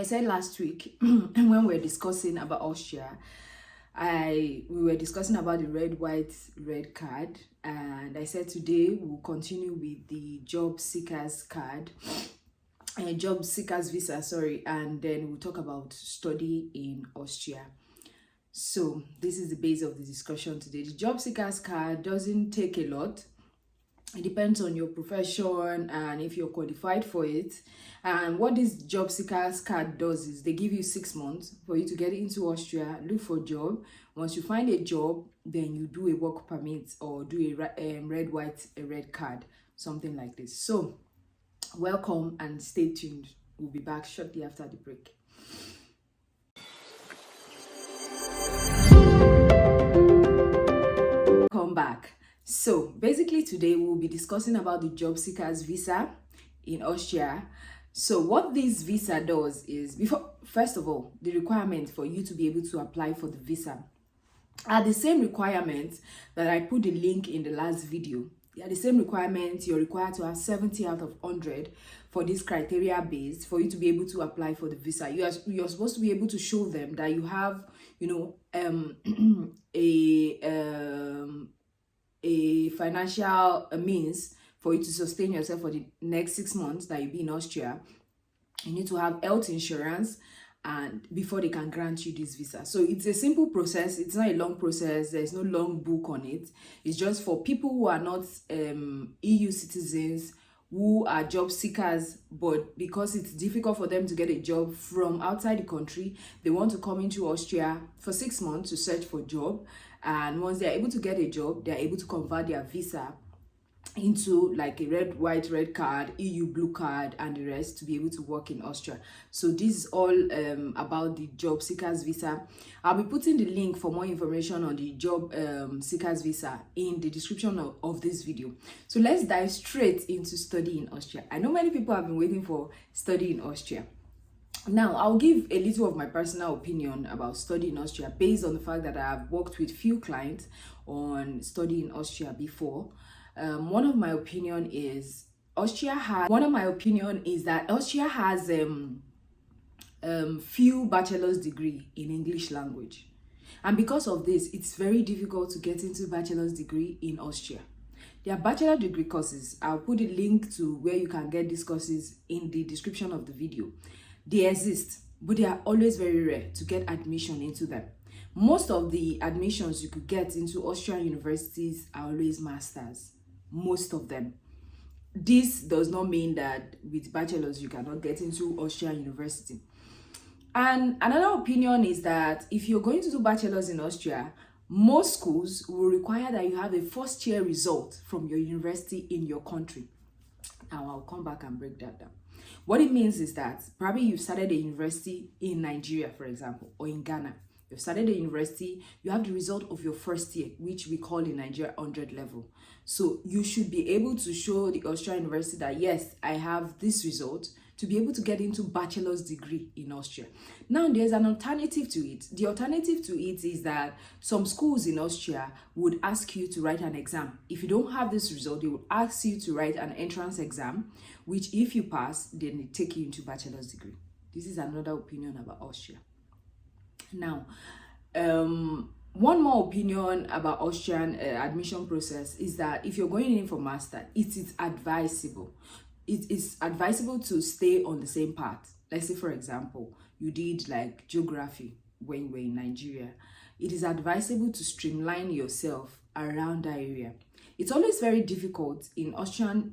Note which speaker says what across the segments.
Speaker 1: said last week when we were discussing about Austria, we were discussing about the red, white, red card, and I said today we'll continue with the job seekers card, job seekers visa, sorry, and then we'll talk about study in Austria. So this is the base of the discussion today. The job seekers card doesn't take a lot. It depends on your profession and if you're qualified for it. And what this job seekers card does is they give you 6 months for you to get into Austria, look for a job. Once you find a job, then you do a work permit or do a red, white, a red card, something like this. So welcome and stay tuned. We'll be back shortly after the break. Come back. So basically today we'll be discussing about the job seekers visa in Austria. So what this visa does is, first of all, the requirements for you to be able to apply for the visa are the same requirements that I put the link in the last video. They are the same requirements. You're required to have 70 out of 100 for this criteria based for you to be able to apply for the visa. You're supposed to be able to show them that you have, a financial means for you to sustain yourself for the next 6 months that you'll be in Austria. You need to have health insurance and before they can grant you this visa. So it's a simple process. It's not a long process. There's no long book on it. It's just for people who are not EU citizens, who are job seekers, but because it's difficult for them to get a job from outside the country, they want to come into Austria for 6 months to search for a job. And once they're able to get a job, they're able to convert their visa into like a red, white, red card, EU blue card, and the rest to be able to work in Austria. So this is all about the job seekers visa. I'll be putting the link for more information on the job seekers visa in the description of this video. So let's dive straight into study in Austria. I know many people have been waiting for study in Austria. Now, I'll give a little of my personal opinion about study in Austria based on the fact that I've worked with few clients on study in Austria before. One of my opinion is that Austria has few bachelor's degree in English language. And because of this, it's very difficult to get into bachelor's degree in Austria. There are bachelor degree courses. I'll put a link to where you can get these courses in the description of the video. They exist, but they are always very rare to get admission into them. Most of the admissions you could get into Austrian universities are always masters. Most of them. This does not mean that with bachelors you cannot get into Austrian university. And another opinion is that if you're going to do bachelors in Austria, most schools will require that you have a first year result from your university in your country. Now I'll come back and break that down. What it means is that probably you've started a university in Nigeria, for example, or in Ghana. You've started a university, you have the result of your first year, which we call in Nigeria 100 level. So you should be able to show the Austrian university that, yes, I have this result to be able to get into bachelor's degree in Austria. Now, there's an alternative to it. The alternative to it is that some schools in Austria would ask you to write an exam. If you don't have this result, they would ask you to write an entrance exam, which if you pass, then they take you into bachelor's degree. This is another opinion about Austria. Now, one more opinion about Austrian admission process is that if you're going in for master, it is advisable. It is advisable to stay on the same path. Let's say, for example, you did like geography when you were in Nigeria. It is advisable to streamline yourself around that area. It's always very difficult in Austrian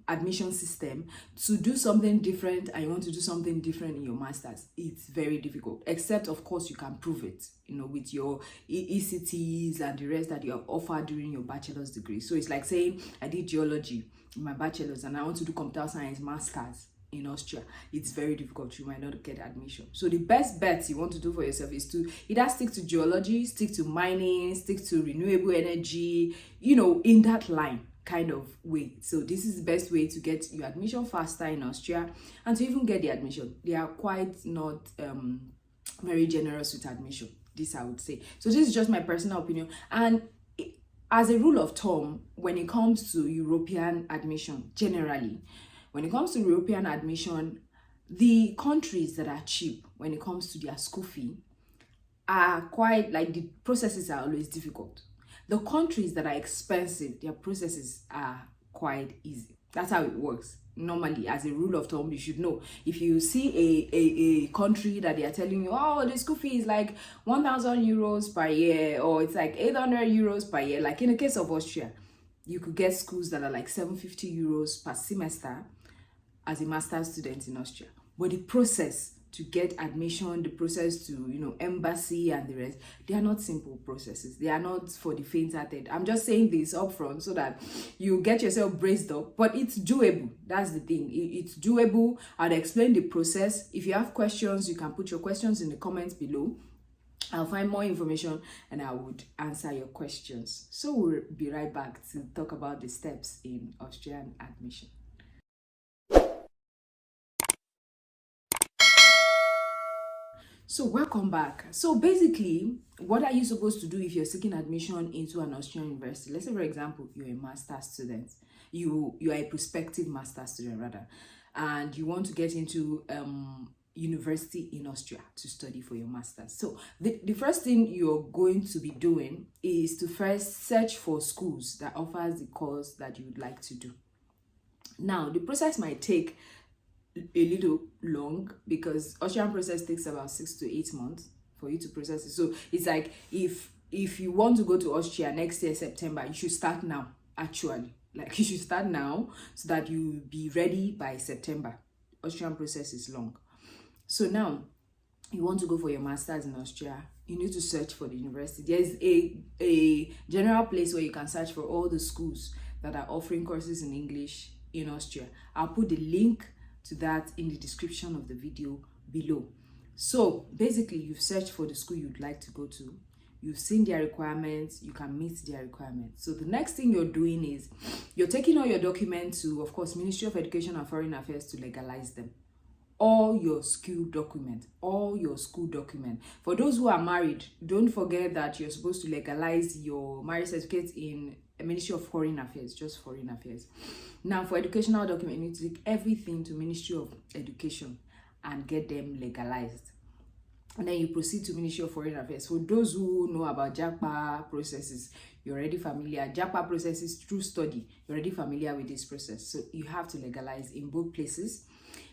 Speaker 1: admission system to do something different and you want to do something different in your master's. It's very difficult, except of course you can prove it, with your ECTs and the rest that you have offered during your bachelor's degree. So it's like saying I did geology in my bachelor's and I want to do computer science master's in Austria. It's very difficult. You might not get admission. So the best bet you want to do for yourself is to either stick to geology, stick to mining, stick to renewable energy, in that line kind of way. So this is the best way to get your admission faster in Austria and to even get the admission. They are quite not very generous with admission, this I would say. So this is just my personal opinion. And as a rule of thumb, when it comes to European admission, generally, when it comes to European admission, The countries that are cheap when it comes to their school fee are quite, like, the processes are always difficult. The countries that are expensive, their processes are quite easy. That's how it works. Normally, as a rule of thumb, you should know. If you see a country that they are telling you, oh, the school fee is like 1,000 euros per year, or it's like 800 euros per year, like in the case of Austria, you could get schools that are like 750 euros per semester as a master's student in Austria. But the process to get admission, the process to, embassy and the rest, they are not simple processes. They are not for the faint-hearted. I'm just saying this up front so that you get yourself braced up, but it's doable. That's the thing. It's doable. I'll explain the process. If you have questions, you can put your questions in the comments below. I'll find more information and I would answer your questions. So we'll be right back to talk about the steps in Austrian admission. So welcome back. So basically, what are you supposed to do if you're seeking admission into an Austrian university? Let's say, for example, you're a master's student. You are a prospective master's student rather, and you want to get into university in Austria to study for your master's. So the first thing you're going to be doing is to first search for schools that offers the course that you would like to do. Now, the process might take a little long because Austrian process takes about 6 to 8 months for you to process it. So it's like if you want to go to Austria next year September, you should start now. Actually, like, you should start now so that you'll be ready by September. Austrian process is long. So now you want to go for your master's in Austria, you need to search for the university. There's a general place where you can search for all the schools that are offering courses in English in Austria. I'll put the link to that in the description of the video below. So basically, you've searched for the school you'd like to go to, you've seen their requirements, you can meet their requirements. So the next thing you're doing is you're taking all your documents to, of course, Ministry of Education and Foreign Affairs to legalize them. All your school document. For those who are married, don't forget that you're supposed to legalize your marriage certificate in a Ministry of Foreign Affairs, just Foreign Affairs. Now, for educational document, you need to take everything to Ministry of Education and get them legalized. And then you proceed to Ministry of Foreign Affairs. For those who know about JAPA processes, you're already familiar. JAPA processes through study, you're already familiar with this process. So you have to legalize in both places.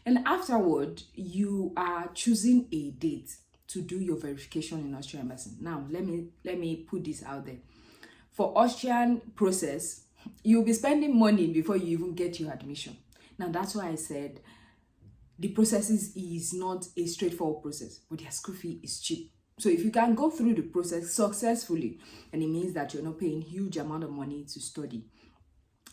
Speaker 1: And afterward, you are choosing a date to do your verification in Austrian embassy. Now, let me put this out there. For Austrian process, you'll be spending money before you even get your admission. Now, that's why I said the processes is not a straightforward process, but their school fee is cheap. So if you can go through the process successfully, and it means that you're not paying huge amount of money to study.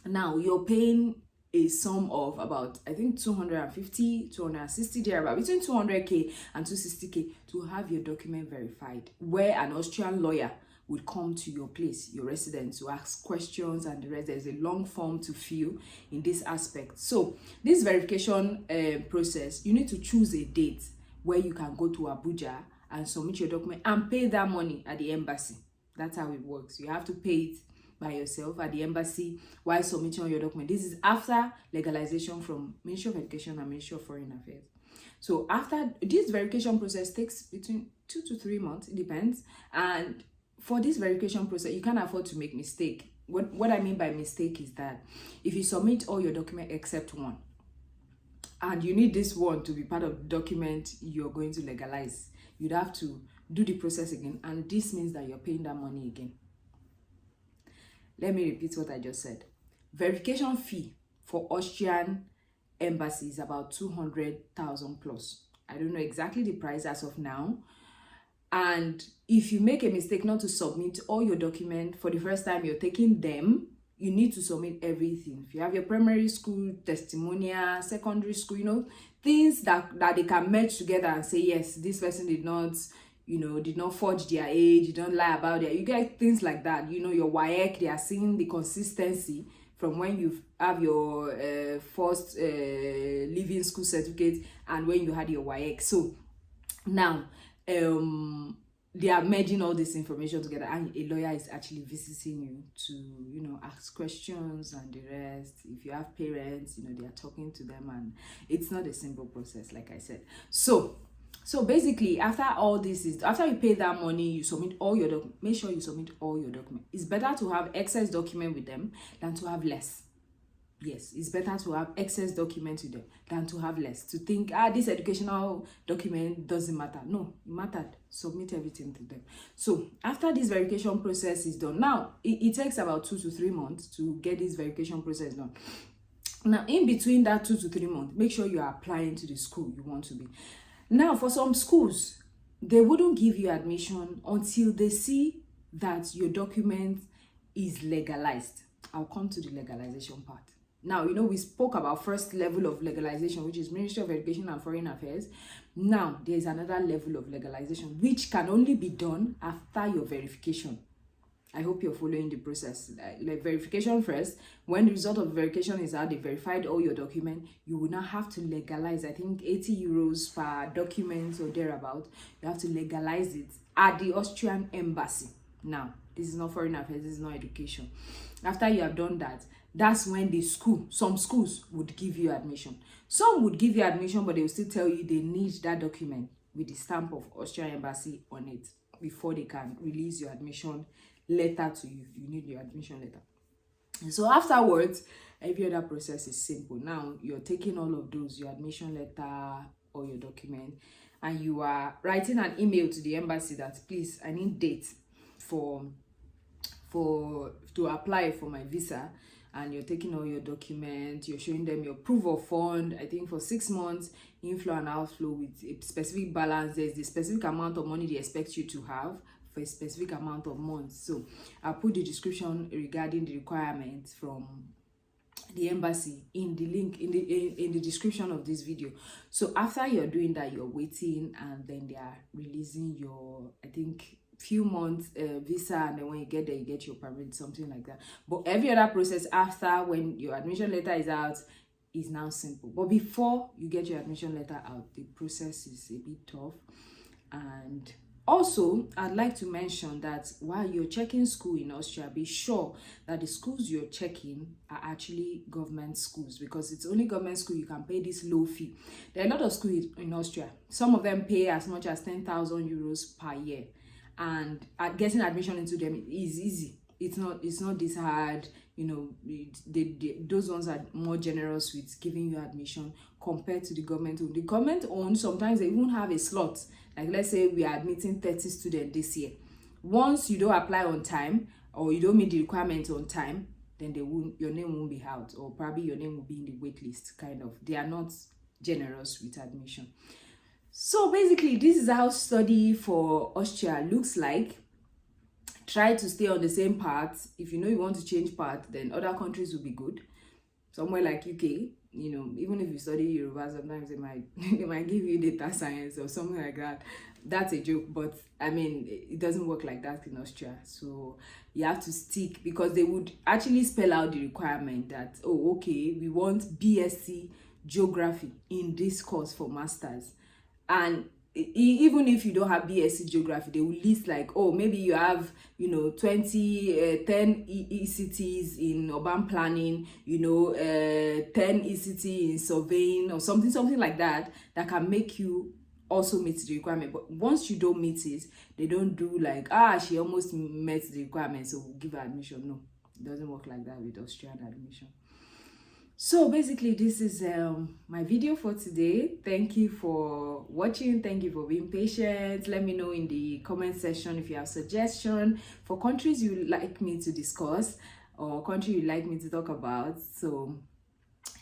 Speaker 1: Now, you're paying a sum of about, I think, 250, 260 thereabout, between 200k and 260k to have your document verified, where an Austrian lawyer would come to your place, your residence, to ask questions and the rest. There's a long form to fill in this aspect. So this verification process, you need to choose a date where you can go to Abuja and submit your document and pay that money at the embassy. That's how it works. You have to pay it by yourself at the embassy while submitting your document. This is after legalization from Ministry of Education and Ministry of Foreign Affairs. So after this verification process takes between 2 to 3 months, it depends. And for this verification process, you can't afford to make mistake. What I mean by mistake is that if you submit all your documents except one, and you need this one to be part of the document you're going to legalize, you'd have to do the process again, and this means that you're paying that money again. Let me repeat what I just said. Verification fee for Austrian embassy is about 200,000 plus. I don't know exactly the price as of now. And if you make a mistake not to submit all your documents for the first time you're taking them, you need to submit everything. If you have your primary school testimonial, secondary school, things that they can merge together and say, yes, this person did not forge their age, you don't lie about it. You get things like that. Your WAEC, they are seeing the consistency from when you have your first leaving school certificate and when you had your WAEC. So now, they are merging all this information together, and a lawyer is actually visiting you to, you know, ask questions and the rest. If you have parents, you know, they are talking to them, and it's not a simple process, like I said. So basically, after all this is, after you pay that money, you submit all your make sure you submit all your documents. It's better to have excess document with them than to have less. Yes, it's better to have excess documents with them than to have less. To think, this educational document doesn't matter. No, it mattered. Submit everything to them. So after this verification process is done, now it takes about 2 to 3 months to get this verification process done. Now, in between that 2 to 3 months, make sure you are applying to the school you want to be. Now, for some schools, they wouldn't give you admission until they see that your document is legalized. I'll come to the legalization part. Now, you know, we spoke about first level of legalization, which is Ministry of Education and Foreign Affairs. Now, there's another level of legalization, which can only be done after your verification. I hope you're following the process. Like verification first. When the result of verification is out, they verified all your document, you will now have to legalize. I think 80 euros per document or thereabout. You have to legalize it at the Austrian embassy. Now, this is not foreign affairs, this is not education. After you have done that, that's when the school, some schools would give you admission. Some would give you admission, but they will still tell you they need that document with the stamp of Austrian embassy on it before they can release your admission letter to you. You need your admission letter. And so afterwards, every other process is simple. Now you're taking all of those, your admission letter or your document, and you are writing an email to the embassy that, please, I need date to apply for my visa. And you're taking all your documents, you're showing them your proof of fund, I think for 6 months, inflow and outflow with a specific balance. There's the specific amount of money they expect you to have for a specific amount of months. So I'll put the description regarding the requirements from the embassy in the link in the description of this video. So after you're doing that, you're waiting, and then they are releasing your, I think, few months visa, and then when you get there, you get your permit, something like that. But every other process after, when your admission letter is out, is now simple. But before you get your admission letter out, the process is a bit tough. And also, I'd like to mention that while you're checking school in Austria, be sure that the schools you're checking are actually government schools, because it's only government school you can pay this low fee. There are a lot of schools in Austria. Some of them pay as much as 10,000 euros per year. And getting admission into them is easy. It's not this hard, you know. Those ones are more generous with giving you admission compared to the government owned. The government owned, sometimes they even have a slot. Like, let's say we are admitting 30 students this year. Once you don't apply on time, or you don't meet the requirements on time, then your name won't be out, or probably your name will be in the wait list, kind of. They are not generous with admission. So basically, this is how study for Austria looks like. Try to stay on the same path. If you know you want to change path, then other countries will be good. Somewhere like UK, you know, even if you study Yoruba, sometimes they might give you data science or something like that. That's a joke, but I mean, it doesn't work like that in Austria. So you have to stick, because they would actually spell out the requirement that, oh, okay, we want BSc Geography in this course for masters. And even if you don't have BSc Geography, they will list like, oh, maybe you have, you know, 10 ECTs in urban planning, you know, 10 ECT in surveying, or something like that, that can make you also meet the requirement. But once you don't meet it, they don't do like, she almost met the requirement, so we'll give her admission. No, it doesn't work like that with Austrian admission. So basically, this is my video for today. Thank you for watching. Thank you for being patient. Let me know in the comment section if you have suggestions for countries you would like me to discuss, or country you'd like me to talk about. So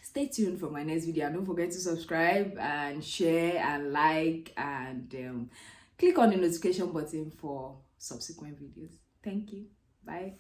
Speaker 1: stay tuned for my next video. And don't forget to subscribe and share and like, and click on the notification button for subsequent videos. Thank you. Bye.